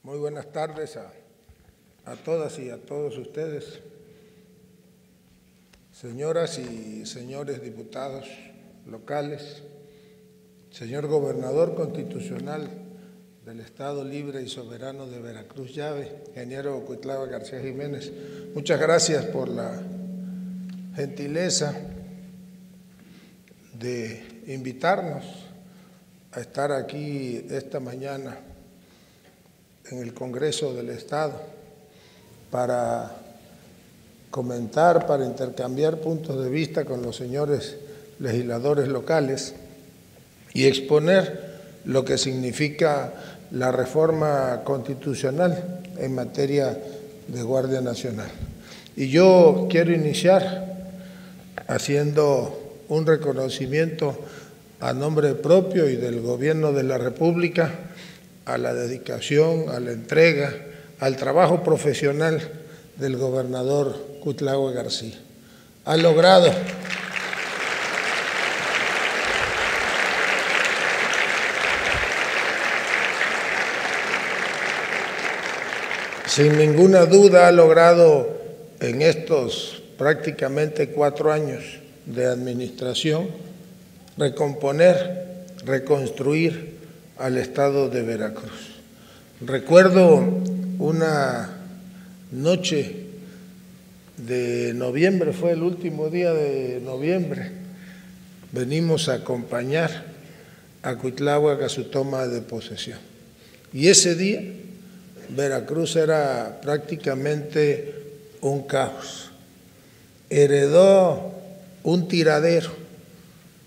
Muy buenas tardes a todas y a todos ustedes, señoras y señores diputados locales, señor gobernador constitucional del Estado Libre y Soberano de Veracruz, Llave, ingeniero Cuitlahua García Jiménez. Muchas gracias por la gentileza de invitarnos a estar aquí esta mañana en el Congreso del Estado para comentar, para intercambiar puntos de vista con los señores legisladores locales y exponer lo que significa la reforma constitucional en materia de Guardia Nacional. Y yo quiero iniciar haciendo un reconocimiento a nombre propio y del Gobierno de la República a la dedicación, a la entrega, al trabajo profesional del gobernador Cuitlahua García. Ha logrado sin ninguna duda, ha logrado en estos prácticamente 4 años de administración recomponer, reconstruir al estado de Veracruz. Recuerdo una noche de noviembre, fue el último día de noviembre, venimos a acompañar a Cuitlahua a su toma de posesión. Y ese día Veracruz era prácticamente un caos. Heredó un tiradero,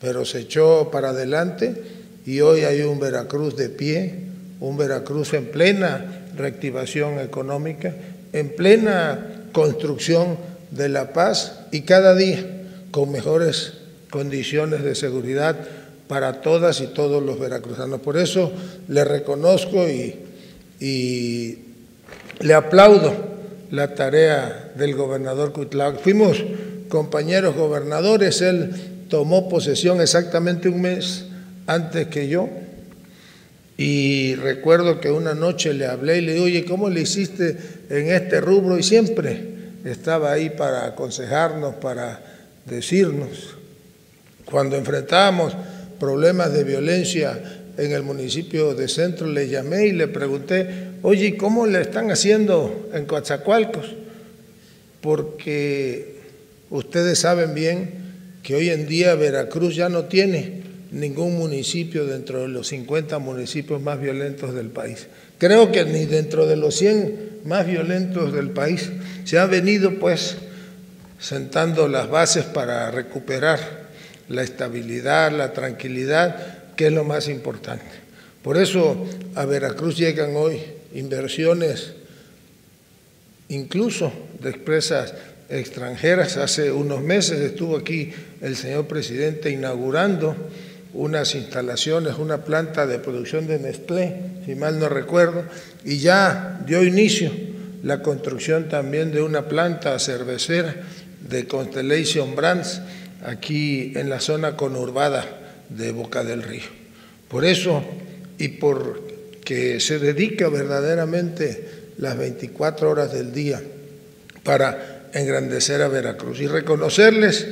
pero se echó para adelante y hoy hay un Veracruz de pie, un Veracruz en plena reactivación económica, en plena construcción de la paz y cada día con mejores condiciones de seguridad para todas y todos los veracruzanos. Por eso le reconozco y le aplaudo la tarea del gobernador Cuitlahua. Fuimos compañeros gobernadores, él tomó posesión exactamente un mes antes que yo y recuerdo que una noche le hablé y le dije, oye, ¿cómo le hiciste en este rubro? Y siempre estaba ahí para aconsejarnos, para decirnos. Cuando enfrentábamos problemas de violencia en el municipio de Centro, le llamé y le pregunté, oye, ¿cómo le están haciendo en Coatzacoalcos? Porque ustedes saben bien que hoy en día Veracruz ya no tiene ningún municipio dentro de los 50 municipios más violentos del país. Creo que ni dentro de los 100 más violentos del país. Se ha venido pues sentando las bases para recuperar la estabilidad, la tranquilidad, que es lo más importante. Por eso a Veracruz llegan hoy inversiones incluso de empresas extranjeras. Hace unos meses estuvo aquí el señor presidente inaugurando unas instalaciones, una planta de producción de Nestlé, si mal no recuerdo, y ya dio inicio la construcción también de una planta cervecera de Constellation Brands aquí en la zona conurbada de Boca del Río. Por eso y porque se dedica verdaderamente las 24 horas del día para engrandecer a Veracruz y reconocerles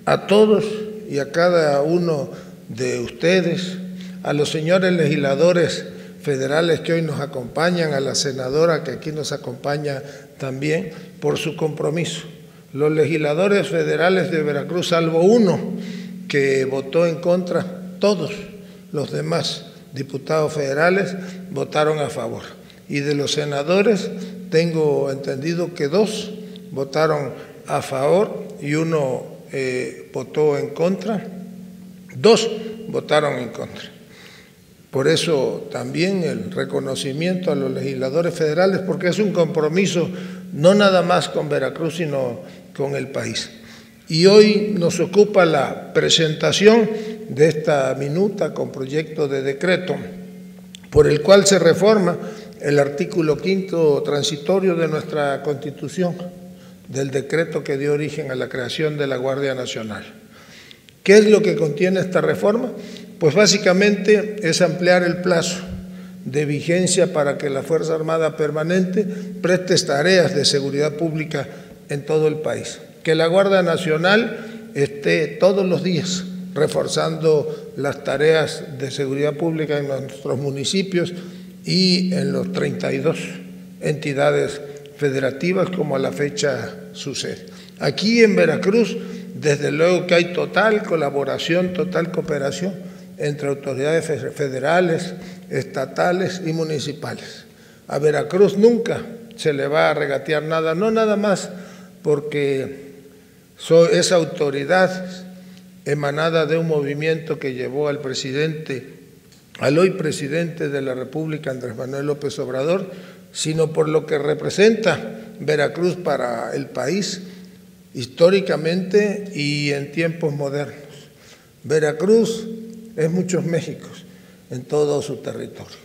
a todos y a cada uno de ustedes, a los señores legisladores federales que hoy nos acompañan, a la senadora que aquí nos acompaña también, por su compromiso. Los legisladores federales de Veracruz, salvo uno que votó en contra, todos los demás diputados federales votaron a favor. Y de los senadores tengo entendido que 2 votaron a favor y 1 votó en contra. 2 votaron en contra. Por eso también el reconocimiento a los legisladores federales, porque es un compromiso no nada más con Veracruz, sino con el país. Y hoy nos ocupa la presentación de esta minuta con proyecto de decreto por el cual se reforma el artículo 5º transitorio de nuestra Constitución, del decreto que dio origen a la creación de la Guardia Nacional. ¿Qué es lo que contiene esta reforma? Pues básicamente es ampliar el plazo de vigencia para que la Fuerza Armada Permanente preste tareas de seguridad pública en todo el país. Que la Guardia Nacional esté todos los días reforzando las tareas de seguridad pública en nuestros municipios y en los 32 entidades federativas, como a la fecha sucede. Aquí en Veracruz, desde luego que hay total colaboración, total cooperación entre autoridades federales, estatales y municipales. A Veracruz nunca se le va a regatear nada, no nada más porque esa autoridad emanada de un movimiento que llevó al hoy presidente de la República, Andrés Manuel López Obrador, sino por lo que representa Veracruz para el país históricamente y en tiempos modernos. Veracruz es muchos Méxicos en todo su territorio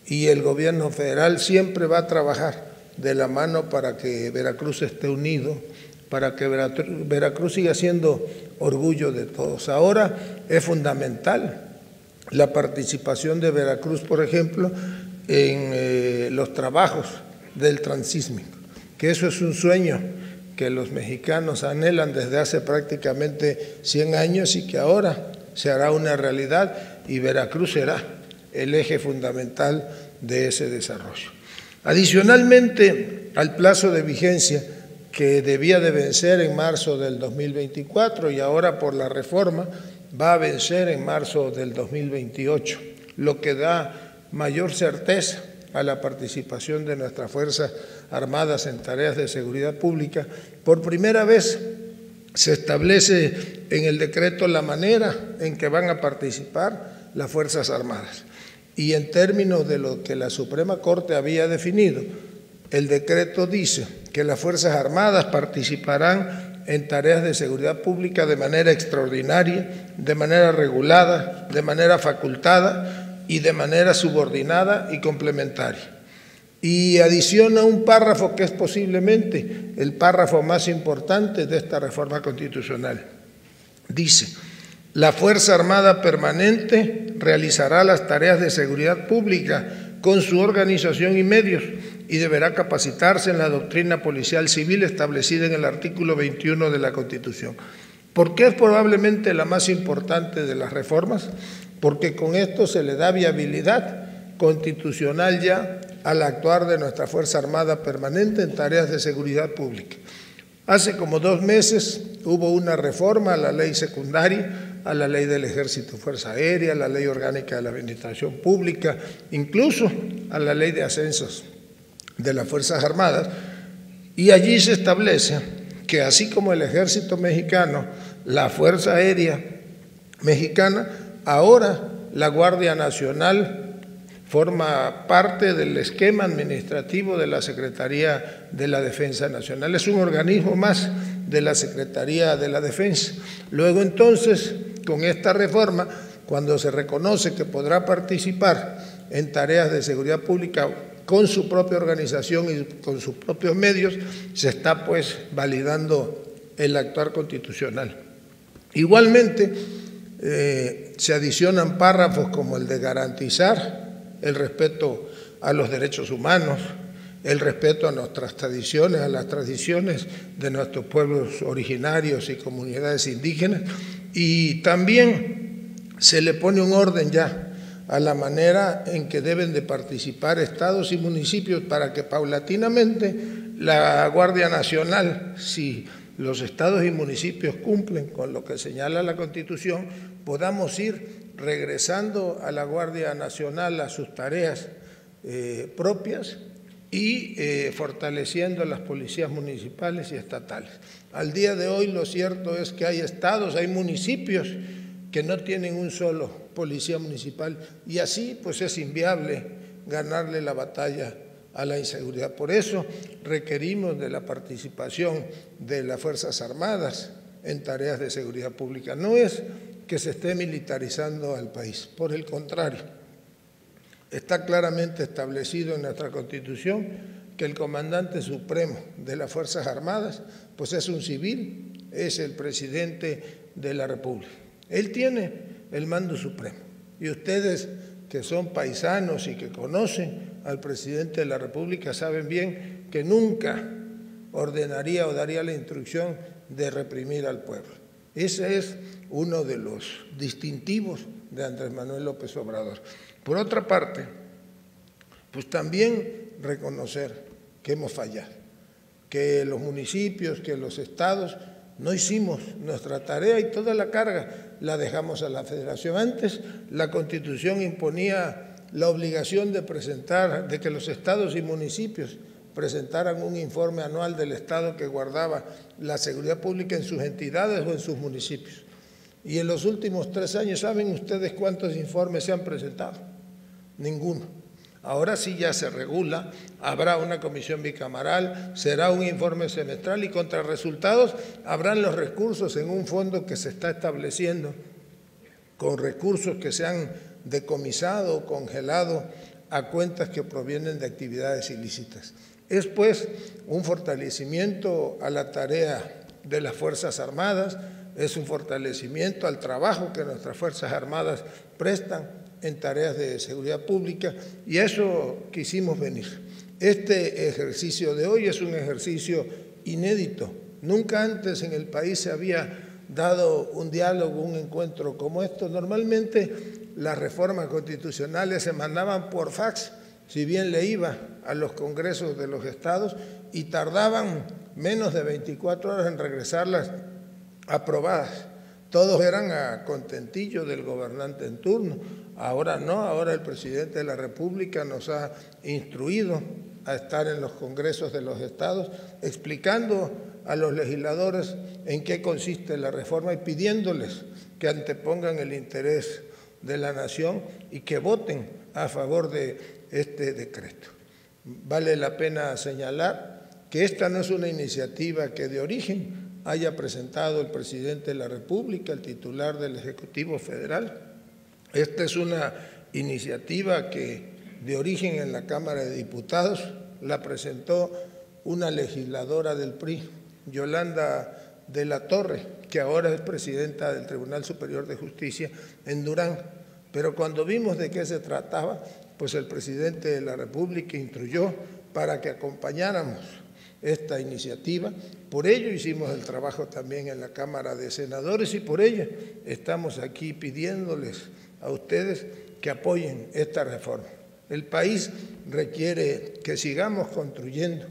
y el gobierno federal siempre va a trabajar de la mano para que Veracruz esté unido, para que Veracruz siga siendo orgullo de todos. Ahora es fundamental la participación de Veracruz, por ejemplo, en los trabajos del transísmico, que eso es un sueño que los mexicanos anhelan desde hace prácticamente 100 años y que ahora se hará una realidad y Veracruz será el eje fundamental de ese desarrollo. Adicionalmente al plazo de vigencia que debía de vencer en marzo del 2024 y ahora por la reforma va a vencer en marzo del 2028, lo que da mayor certeza a la participación de nuestras Fuerzas Armadas en tareas de seguridad pública. Por primera vez se establece en el decreto la manera en que van a participar las Fuerzas Armadas. Y en términos de lo que la Suprema Corte había definido, el decreto dice que las Fuerzas Armadas participarán en tareas de seguridad pública de manera extraordinaria, de manera regulada, de manera facultada y de manera subordinada y complementaria. Y adiciona un párrafo que es posiblemente el párrafo más importante de esta reforma constitucional. Dice: la Fuerza Armada Permanente realizará las tareas de seguridad pública con su organización y medios y deberá capacitarse en la doctrina policial civil establecida en el artículo 21 de la Constitución. ¿Por qué es probablemente la más importante de las reformas? Porque con esto se le da viabilidad constitucional ya al actuar de nuestra Fuerza Armada Permanente en tareas de seguridad pública. Hace como 2 meses hubo una reforma a la ley secundaria, a la ley del Ejército y Fuerza Aérea, a la ley orgánica de la Administración Pública, incluso a la ley de ascensos de las Fuerzas Armadas, y allí se establece que así como el Ejército mexicano, la Fuerza Aérea mexicana, ahora la Guardia Nacional forma parte del esquema administrativo de la Secretaría de la Defensa Nacional. Es un organismo más de la Secretaría de la Defensa. Luego entonces, con esta reforma, cuando se reconoce que podrá participar en tareas de seguridad pública con su propia organización y con sus propios medios, se está pues validando el actuar constitucional. Igualmente, se adicionan párrafos como el de garantizar el respeto a los derechos humanos, el respeto a nuestras tradiciones, a las tradiciones de nuestros pueblos originarios y comunidades indígenas, y también se le pone un orden ya a la manera en que deben de participar estados y municipios para que paulatinamente la Guardia Nacional, si los estados y municipios cumplen con lo que señala la Constitución, podamos ir regresando a la Guardia Nacional a sus tareas propias y fortaleciendo las policías municipales y estatales. Al día de hoy lo cierto es que hay estados, hay municipios que no tienen un solo policía municipal y así pues es inviable ganarle la batalla a la inseguridad. Por eso requerimos de la participación de las Fuerzas Armadas en tareas de seguridad pública. No es que se esté militarizando al país, por el contrario, está claramente establecido en nuestra Constitución que el comandante supremo de las Fuerzas Armadas pues es un civil, es el presidente de la República. Él tiene el mando supremo y ustedes que son paisanos y que conocen al presidente de la República saben bien que nunca ordenaría o daría la instrucción de reprimir al pueblo. Ese es uno de los distintivos de Andrés Manuel López Obrador. Por otra parte, pues también reconocer que hemos fallado, que los municipios, que los estados no hicimos nuestra tarea y toda la carga la dejamos a la Federación. Antes la Constitución imponía la obligación de presentar, de que los estados y municipios presentaran un informe anual del Estado que guardaba la seguridad pública en sus entidades o en sus municipios. Y en los últimos 3 años, ¿saben ustedes cuántos informes se han presentado? Ninguno. Ahora sí ya se regula, habrá una comisión bicameral, será un informe semestral y contra resultados habrán los recursos en un fondo que se está estableciendo con recursos que se han decomisado o congelado a cuentas que provienen de actividades ilícitas. Es pues un fortalecimiento a la tarea de las Fuerzas Armadas, es un fortalecimiento al trabajo que nuestras Fuerzas Armadas prestan en tareas de seguridad pública y a eso quisimos venir. Este ejercicio de hoy es un ejercicio inédito. Nunca antes en el país se había dado un diálogo, un encuentro como esto. Normalmente las reformas constitucionales se mandaban por fax, si bien le iba a los congresos de los estados y tardaban menos de 24 horas en regresarlas aprobadas. Todos eran a contentillo del gobernante en turno. Ahora no, ahora el presidente de la República nos ha instruido a estar en los congresos de los estados explicando a los legisladores en qué consiste la reforma y pidiéndoles que antepongan el interés de la nación y que voten a favor de este decreto. Vale la pena señalar que esta no es una iniciativa que de origen haya presentado el presidente de la República, el titular del Ejecutivo Federal. Esta es una iniciativa que de origen en la Cámara de Diputados la presentó una legisladora del PRI, Yolanda de la Torre, que ahora es presidenta del Tribunal Superior de Justicia en Durán. Pero cuando vimos de qué se trataba, pues el presidente de la República instruyó para que acompañáramos esta iniciativa. Por ello hicimos el trabajo también en la Cámara de Senadores y por ello estamos aquí pidiéndoles a ustedes que apoyen esta reforma. El país requiere que sigamos construyendo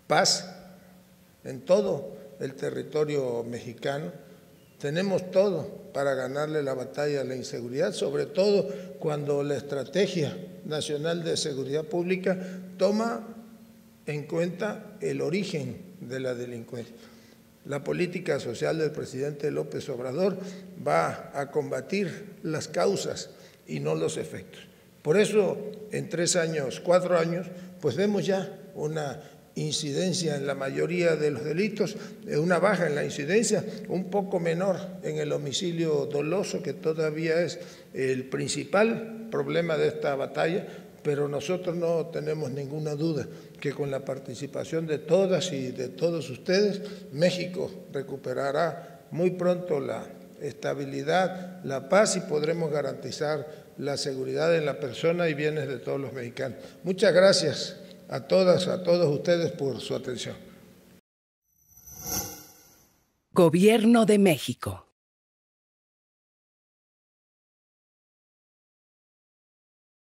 paz en todo el territorio mexicano. Tenemos todo para ganarle la batalla a la inseguridad, sobre todo cuando la Estrategia Nacional de Seguridad Pública toma en cuenta el origen de la delincuencia. La política social del presidente López Obrador va a combatir las causas y no los efectos. Por eso, en 3 años, 4 años, pues vemos ya una incidencia en la mayoría de los delitos, una baja en la incidencia, un poco menor en el homicidio doloso, que todavía es el principal problema de esta batalla, pero nosotros no tenemos ninguna duda que con la participación de todas y de todos ustedes, México recuperará muy pronto la estabilidad, la paz y podremos garantizar la seguridad en la persona y bienes de todos los mexicanos. Muchas gracias a todas, a todos ustedes por su atención. Gobierno de México.